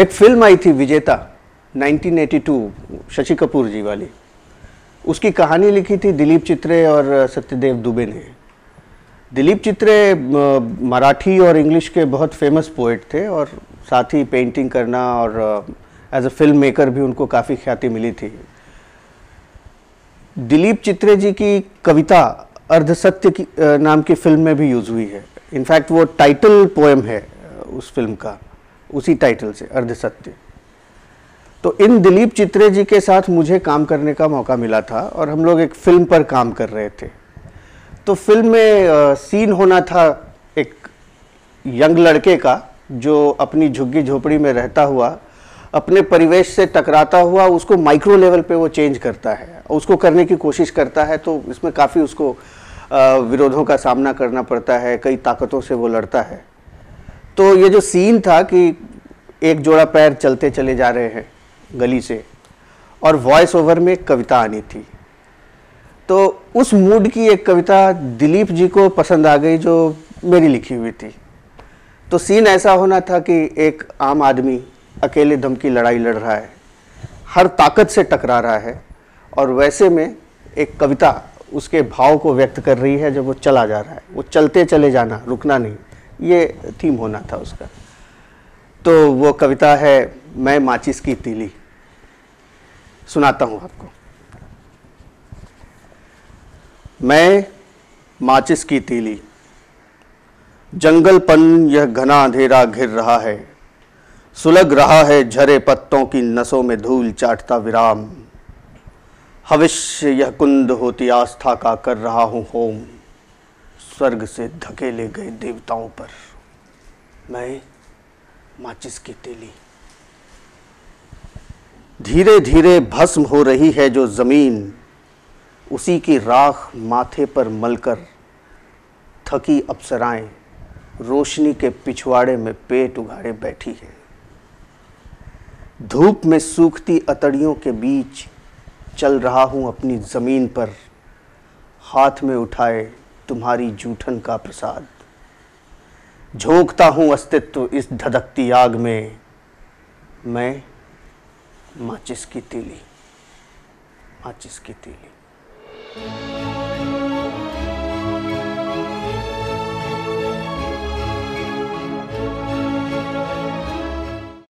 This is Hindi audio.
एक फिल्म आई थी विजेता 1982, शशि कपूर जी वाली। उसकी कहानी लिखी थी दिलीप चित्रे और सत्यदेव दुबे ने। दिलीप चित्रे मराठी और इंग्लिश के बहुत फेमस पोएट थे और साथ ही पेंटिंग करना और एज अ फिल्म मेकर भी उनको काफ़ी ख्याति मिली थी। दिलीप चित्रे जी की कविता अर्धसत्य की नाम की फिल्म में भी यूज़ हुई है। इनफैक्ट वो टाइटल पोएम है उस फिल्म का, उसी टाइटल से, अर्धसत्य। तो इन दिलीप चित्रे जी के साथ मुझे काम करने का मौका मिला था और हम लोग एक फिल्म पर काम कर रहे थे। तो फिल्म में सीन होना था एक यंग लड़के का जो अपनी झुग्गी झोपड़ी में रहता हुआ अपने परिवेश से टकराता हुआ उसको माइक्रो लेवल पे वो चेंज करता है, उसको करने की कोशिश करता है। तो इसमें काफ़ी उसको विरोधों का सामना करना पड़ता है, कई ताकतों से वो लड़ता है। तो ये जो सीन था कि एक जोड़ा पैर चलते चले जा रहे हैं गली से और वॉइस ओवर में कविता आनी थी। तो उस मूड की एक कविता दिलीप जी को पसंद आ गई जो मेरी लिखी हुई थी। तो सीन ऐसा होना था कि एक आम आदमी अकेले दम की लड़ाई लड़ रहा है, हर ताकत से टकरा रहा है और वैसे में एक कविता उसके भाव को व्यक्त कर रही है जब वो चला जा रहा है। वो चलते चले जाना, रुकना नहीं, ये थीम होना था उसका। तो वो कविता है मैं माचिस की तीली। सुनाता हूँ आपको। मैं माचिस की तीली, जंगलपन यह घना अंधेरा घिर रहा है, सुलग रहा है झरे पत्तों की नसों में धूल चाटता विराम। हविष्य यह कुंद होती आस्था का कर रहा हूँ होम, स्वर्ग से धकेले गए देवताओं पर मैं माचिस की तीली। धीरे धीरे भस्म हो रही है जो जमीन, उसी की राख माथे पर मलकर थकी अप्सराएं रोशनी के पिछवाड़े में पेट उगाड़े बैठी है। धूप में सूखती अतड़ियों के बीच चल रहा हूं अपनी जमीन पर, हाथ में उठाए तुम्हारी जूठन का प्रसाद। झोंकता हूं अस्तित्व इस धधकती आग में, मैं माचिस की तीली, माचिस की तीली।